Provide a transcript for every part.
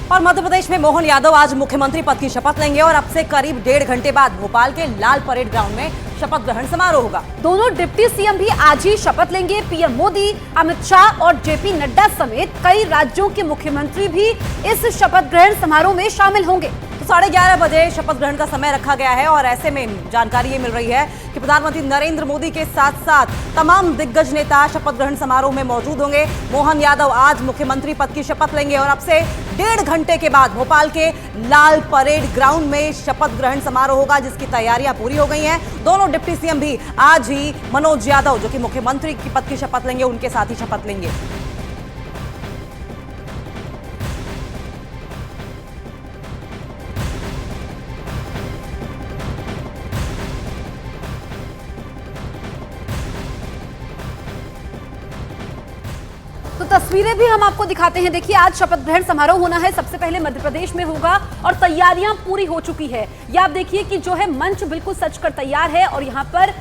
और मध्य प्रदेश में मोहन यादव आज मुख्यमंत्री पद की शपथ लेंगे और अब से करीब 1.5 घंटे बाद भोपाल के लाल परेड ग्राउंड में शपथ ग्रहण समारोह होगा। दोनों डिप्टी सीएम भी आज ही शपथ लेंगे। पीएम मोदी, अमित शाह और जेपी नड्डा समेत कई राज्यों के मुख्यमंत्री भी इस शपथ ग्रहण समारोह में शामिल होंगे। तो 11:30 बजे शपथ ग्रहण का समय रखा गया है और ऐसे में जानकारी ये मिल रही है कि प्रधानमंत्री नरेंद्र मोदी के साथ साथ तमाम दिग्गज नेता शपथ ग्रहण समारोह में मौजूद होंगे। मोहन यादव आज मुख्यमंत्री पद की शपथ लेंगे और अब से 1.5 घंटे के बाद भोपाल के लाल परेड ग्राउंड में शपथ ग्रहण समारोह होगा, जिसकी तैयारियां पूरी हो गई हैं। दोनों डिप्टी सीएम भी आज ही मनोज यादव, जो कि मुख्यमंत्री की पद की शपथ लेंगे, उनके साथ ही शपथ लेंगे। तो तस्वीरें भी हम आपको दिखाते हैं। देखिए, आज शपथ ग्रहण समारोह होना है, सबसे पहले मध्य प्रदेश में होगा और तैयारियां पूरी हो चुकी है। ये आप देखिए कि जो है मंच बिल्कुल सज कर तैयार है और यहाँ पर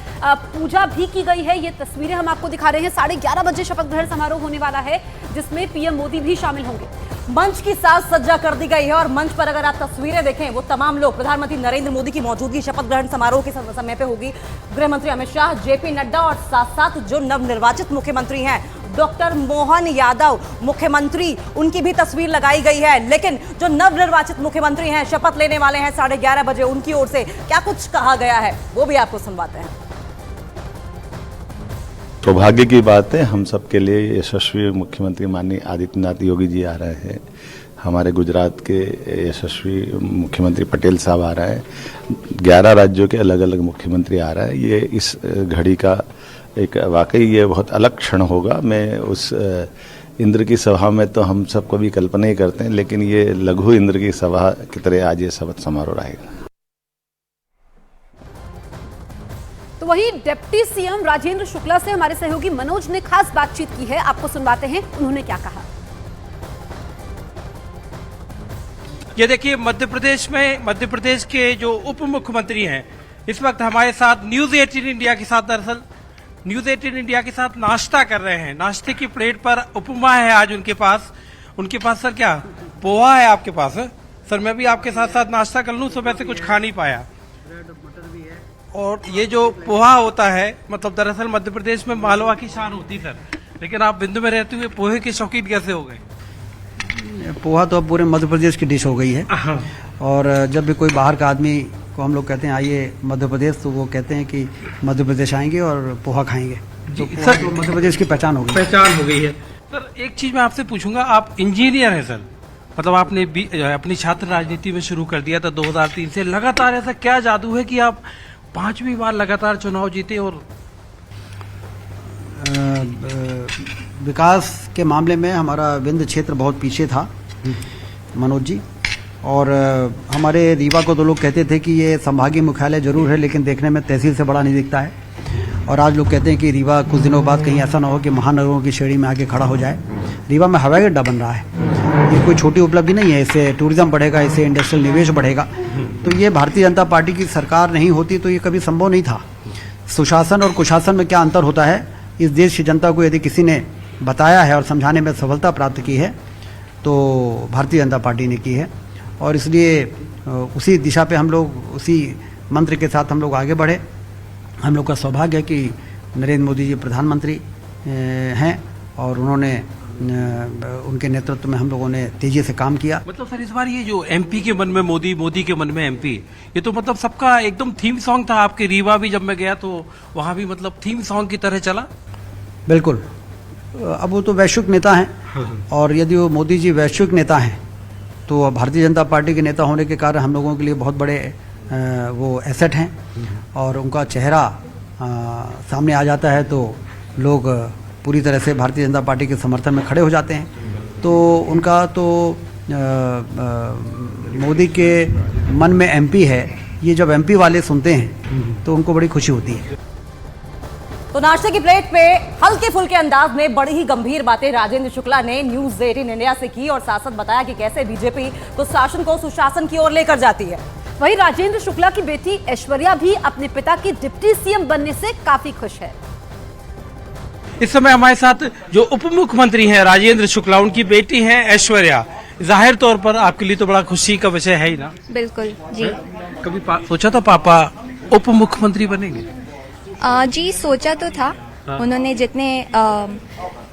पूजा भी की गई है। ये तस्वीरें हम आपको दिखा रहे हैं। 11:30 बजे शपथ ग्रहण समारोह होने वाला है, जिसमें पीएम मोदी भी शामिल होंगे। मंच की साज सज्जा कर दी गई है और मंच पर अगर आप तस्वीरें देखें, वो तमाम लोग प्रधानमंत्री नरेंद्र मोदी की मौजूदगी शपथ ग्रहण समारोह के समय पे होगी। गृह मंत्री अमित शाह, जेपी नड्डा और साथ साथ जो नवनिर्वाचित मुख्यमंत्री हैं डॉक्टर मोहन यादव मुख्यमंत्री, उनकी भी तस्वीर लगाई गई है। लेकिन जो नवनिर्वाचित मुख्यमंत्री हैं, शपथ लेने वाले हैं 11:30 बजे, उनकी ओर से क्या कुछ कहा गया है वो भी आपको सुनवाते हैं। सौभाग्य की बात है हम सबके लिए, यशस्वी मुख्यमंत्री माननीय आदित्यनाथ योगी जी आ रहे हैं। हमारे गुजरात के यशस्वी मुख्यमंत्री पटेल साहब आ रहे हैं। 11 राज्यों के अलग अलग मुख्यमंत्री आ रहे हैं। ये इस घड़ी का एक वाकई ये बहुत अलग क्षण होगा। मैं उस इंद्र की सभा में तो हम सब कभी कल्पना ही करते हैं, लेकिन ये लघु इंद्र की सभा की तरह आज ये शपथ समारोह रहेगा। तो वहीं डिप्टी सीएम राजेंद्र शुक्ला से हमारे सहयोगी मनोज ने खास बातचीत की है, आपको सुनवाते हैं उन्होंने क्या कहा। ये देखिए, मध्य प्रदेश के जो उप मुख्यमंत्री हैं इस वक्त हमारे साथ न्यूज 18 इंडिया के साथ, दरअसल न्यूज 18 इंडिया के साथ नाश्ता कर रहे हैं। नाश्ते की प्लेट पर उपमा है आज उनके पास सर क्या पोहा है आपके पास है? सर मैं भी आपके साथ साथ नाश्ता कर लूं, सुबह से कुछ खा नहीं पाया। और ये जो पोहा होता है, मतलब दरअसल मध्य प्रदेश में मालवा की शान होती सर, लेकिन आप बिंदु में रहते हुए पोहे के शौकीन कैसे हो गए? पोहा तो अब पूरे मध्य प्रदेश की डिश हो गई है। और जब भी कोई बाहर का आदमी को हम लोग कहते हैं आइए मध्य प्रदेश, तो वो कहते हैं कि मध्य प्रदेश आएंगे और पोहा खाएंगे। तो पोहा तो मध्य प्रदेश की पहचान हो गई है। सर एक चीज मैं आपसे पूछूंगा, आप इंजीनियर हैं सर, मतलब आपने अपनी छात्र राजनीति में शुरू कर दिया था 2003 से। लगातार ऐसा क्या जादू है कि आप 5वीं बार लगातार चुनाव जीते? और विकास के मामले में हमारा विंध्य क्षेत्र बहुत पीछे था मनोज जी, और हमारे रीवा को तो लोग कहते थे कि ये संभागीय मुख्यालय जरूर है, लेकिन देखने में तहसील से बड़ा नहीं दिखता है। और आज लोग कहते हैं कि रीवा कुछ दिनों बाद कहीं ऐसा ना हो कि महानगरों की श्रेणी में आके खड़ा हो जाए। रीवा में हवाई अड्डा बन रहा है, ये कोई छोटी उपलब्धि नहीं है। इससे टूरिज्म बढ़ेगा, इससे इंडस्ट्रियल निवेश बढ़ेगा। तो ये भारतीय जनता पार्टी की सरकार नहीं होती तो ये कभी संभव नहीं था। सुशासन और कुशासन में क्या अंतर होता है, इस देश की जनता को यदि किसी ने बताया है और समझाने में सफलता प्राप्त की है तो भारतीय जनता पार्टी ने की है। और इसलिए उसी दिशा पे हम लोग, उसी मंत्र के साथ हम लोग आगे बढ़े। हम लोग का सौभाग्य है कि नरेंद्र मोदी जी प्रधानमंत्री हैं और उन्होंने उनके नेतृत्व में हम लोगों ने तेजी से काम किया। मतलब सर इस बार ये जो एमपी के मन में मोदी, मोदी के मन में एमपी, ये तो मतलब सबका एकदम थीम सॉन्ग था। आपके रीवा भी जब मैं गया तो वहां भी मतलब थीम सॉन्ग की तरह चला। बिल्कुल, अब वो तो वैश्विक नेता हैं और यदि वो मोदी जी वैश्विक नेता हैं तो भारतीय जनता पार्टी के नेता होने के कारण हम लोगों के लिए बहुत बड़े वो एसेट हैं। और उनका चेहरा सामने आ जाता है तो लोग पूरी तरह से भारतीय जनता पार्टी के समर्थन में खड़े हो जाते हैं। तो उनका तो मोदी के मन में एमपी है, ये जब एमपी वाले सुनते हैं तो उनको बड़ी खुशी होती है। तो नाश्ते की प्लेट पे हल्के फुल्के अंदाज में बड़ी ही गंभीर बातें राजेंद्र शुक्ला ने न्यूज 18 इंडिया से की और साथ साथ बताया कि कैसे बीजेपी तो शासन को सुशासन की ओर लेकर जाती है। वहीं राजेंद्र शुक्ला की बेटी ऐश्वर्या भी अपने पिता की डिप्टी सीएम बनने से काफी खुश है। इस समय हमारे साथ जो उप मुख्यमंत्री हैं राजेंद्र शुक्ला, उनकी बेटी हैं ऐश्वर्या। जाहिर तौर पर आपके लिए तो बड़ा खुशी का विषय है ही ना। बिल्कुल जी। कभी सोचा था पापा उप मुख्यमंत्री बनेंगे? जी सोचा तो था। उन्होंने जितने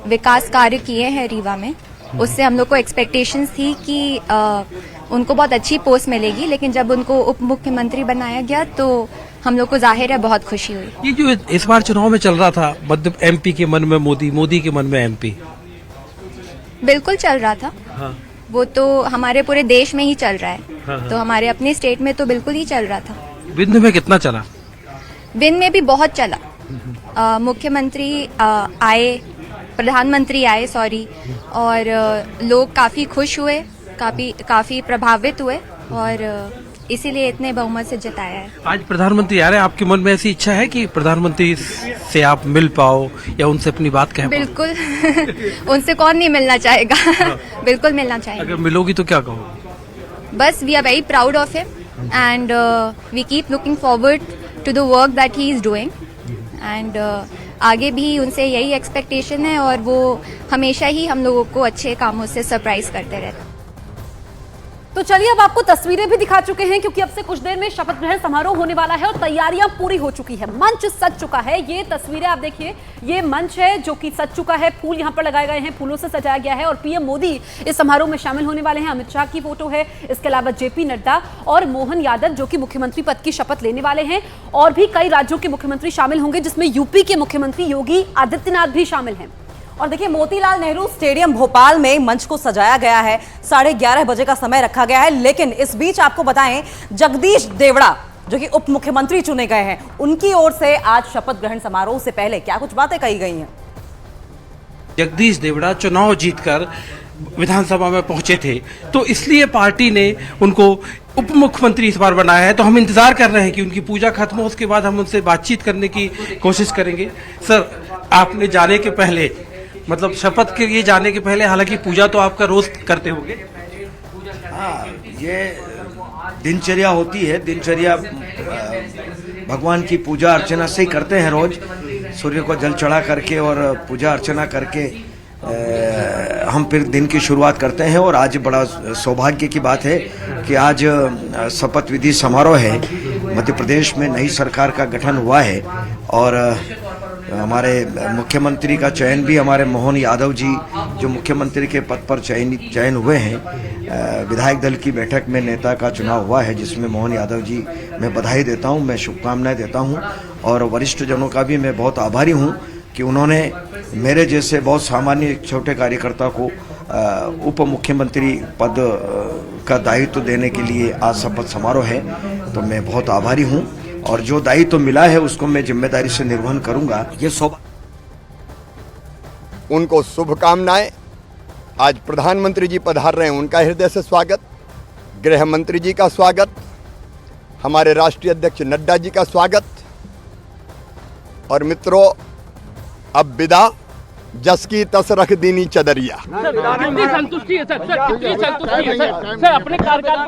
विकास कार्य किए हैं रीवा में, उससे हम लोग को एक्सपेक्टेशंस थी कि उनको बहुत अच्छी पोस्ट मिलेगी, लेकिन जब उनको उप मुख्यमंत्री बनाया गया तो हम लोग को जाहिर है बहुत खुशी हुई। ये जो इस बार चुनाव में चल रहा था, मतलब एमपी के मन में मोदी, मोदी के मन में एमपी, बिल्कुल चल रहा था। हाँ। वो तो हमारे पूरे देश में ही चल रहा है। हाँ। तो हमारे अपने स्टेट में तो बिल्कुल ही चल रहा था। विंध्य में कितना चला? विंध्य में भी बहुत चला। मुख्यमंत्री आए, प्रधानमंत्री आए सॉरी, और लोग काफी खुश हुए, काफी प्रभावित हुए, और इसीलिए इतने बहुमत से जिताया है। आज प्रधानमंत्री आ रहे हैं, आपके मन में ऐसी इच्छा है कि प्रधानमंत्री से आप मिल पाओ या उनसे अपनी बात कह पाओ? बिल्कुल। उनसे कौन नहीं मिलना चाहेगा। बिल्कुल मिलना चाहेगा। अगर मिलोगी तो क्या कहोगे? बस we are very proud of him and we keep looking forward to the work that he is doing, and आगे भी उनसे यही एक्सपेक्टेशन है, और वो हमेशा ही हम लोगों को अच्छे कामों से सरप्राइज करते रहते हैं। तो चलिए अब आपको तस्वीरें भी दिखा चुके हैं, क्योंकि अब से कुछ देर में शपथ ग्रहण समारोह होने वाला है और तैयारियां पूरी हो चुकी है। मंच सज चुका है। ये तस्वीरें आप देखिए, ये मंच है जो कि सज चुका है। फूल यहां पर लगाए गए हैं, फूलों से सजाया गया है, और पीएम मोदी इस समारोह में शामिल होने वाले हैं। अमित शाह की फोटो है, इसके अलावा जेपी नड्डा और मोहन यादव जो कि मुख्यमंत्री पद की शपथ लेने वाले हैं, और भी कई राज्यों के मुख्यमंत्री शामिल होंगे, जिसमें यूपी के मुख्यमंत्री योगी आदित्यनाथ भी शामिल हैं। और देखिए, मोतीलाल नेहरू स्टेडियम भोपाल में मंच को सजाया गया है। 11:30 बजे का समय रखा गया है, लेकिन इस बीच आपको बताएं, जगदीश देवड़ा जो कि उप मुख्यमंत्री चुने गए हैं, उनकी ओर से आज शपथ ग्रहण समारोह से पहले क्या कुछ बातें कही गई हैं। जगदीश देवड़ा चुनाव जीतकर विधानसभा में पहुंचे थे, तो इसलिए पार्टी ने उनको उप मुख्यमंत्री इस बार बनाया है। तो हम इंतजार कर रहे हैं कि उनकी पूजा खत्म हो, उसके बाद हम उनसे बातचीत करने की कोशिश करेंगे। सर, आपने जाने के पहले, मतलब शपथ के लिए जाने के पहले, हालांकि पूजा तो आपका रोज करते होंगे। हाँ, ये दिनचर्या होती है। दिनचर्या भगवान की पूजा अर्चना से ही करते हैं रोज, सूर्य को जल चढ़ा करके और पूजा अर्चना करके हम फिर दिन की शुरुआत करते हैं। और आज बड़ा सौभाग्य की बात है कि आज शपथ विधि समारोह है। मध्य प्रदेश में नई सरकार का गठन हुआ है, और हमारे मुख्यमंत्री का चयन भी हमारे मोहन यादव जी, जो मुख्यमंत्री के पद पर चयन हुए हैं। विधायक दल की बैठक में नेता का चुनाव हुआ है, जिसमें मोहन यादव जी मैं बधाई देता हूं, मैं शुभकामनाएं देता हूं, और वरिष्ठ जनों का भी मैं बहुत आभारी हूं कि उन्होंने मेरे जैसे बहुत सामान्य छोटे कार्यकर्ता को उप मुख्यमंत्री पद का दायित्व देने के लिए आज शपथ समारोह है। तो मैं बहुत आभारी हूं, और जो दायित्व मिला है उसको मैं जिम्मेदारी से निर्वहन करूंगा। ये उनको शुभकामनाएं। आज प्रधानमंत्री जी पधार रहे हैं, उनका हृदय से स्वागत, गृह मंत्री जी का स्वागत, हमारे राष्ट्रीय अध्यक्ष नड्डा जी का स्वागत। और मित्रों, अब विदा जस की तस रख दीनी चदरिया। कितनी संतुष्टि है सर? कितनी संतुष्टि है सर अपने कार्यकाल?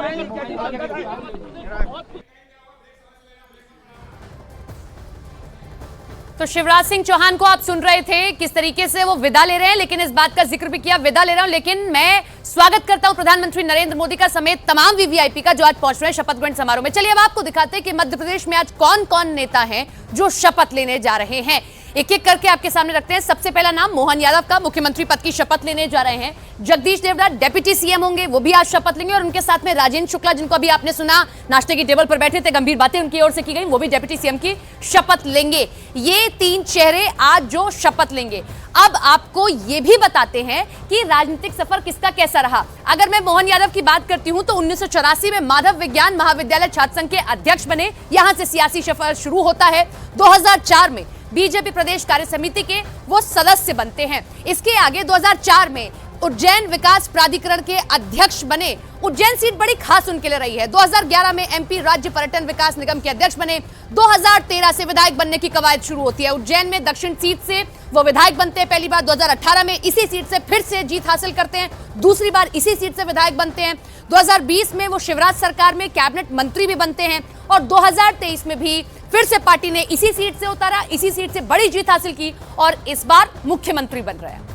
तो शिवराज सिंह चौहान को आप सुन रहे थे, किस तरीके से वो विदा ले रहे हैं, लेकिन इस बात का जिक्र भी किया, विदा ले रहा हूं, लेकिन मैं स्वागत करता हूं प्रधानमंत्री नरेंद्र मोदी का समेत तमाम वीवीआईपी का जो आज पहुंच रहे हैं शपथ ग्रहण समारोह में। चलिए अब आपको दिखाते हैं कि मध्य प्रदेश में आज कौन कौन नेता हैं जो शपथ लेने जा रहे हैं। एक एक करके आपके सामने रखते हैं। सबसे पहला नाम मोहन यादव का, मुख्यमंत्री पद की शपथ लेने जा रहे हैं। जगदीश देवड़ा डिप्टी सीएम होंगे, वो भी आज शपथ लेंगे, और उनके साथ में राजेंद्र शुक्ला, जिनको अभी आपने सुना नाश्ते की टेबल पर बैठे थे, गंभीर बातें उनकी ओर से की गई, वो भी डिप्टी सीएम की शपथ लेंगे। ये 3 चेहरे आज जो शपथ लेंगे। अब आपको ये भी बताते हैं कि राजनीतिक सफर किसका कैसा रहा। अगर मैं मोहन यादव की बात करती हूं तो 1984 में माधव विज्ञान महाविद्यालय छात्र संघ के अध्यक्ष बने, यहां से सियासी सफर शुरू होता है। 2004 में बीजेपी प्रदेश कार्य समिति के वो सदस्य बनते हैं। इसके आगे 2004 में उज्जैन विकास प्राधिकरण के अध्यक्ष बने। उज्जैन सीट बड़ी खास उनके लिए रही है। 2011 में एमपी राज्य पर्यटन विकास निगम के अध्यक्ष बने। 2013 से विधायक बनने की कवायद शुरू होती है। उज्जैन में दक्षिण सीट से वो विधायक बनते हैं पहली बार। 2018 में इसी सीट से फिर से जीत हासिल करते हैं, दूसरी बार इसी सीट से विधायक बनते हैं। 2020 में वो शिवराज सरकार में कैबिनेट मंत्री भी बनते हैं, और 2023 में भी फिर से पार्टी ने इसी सीट से उतारा, इसी सीट से बड़ी जीत हासिल की, और इस बार मुख्यमंत्री बन रहे हैं।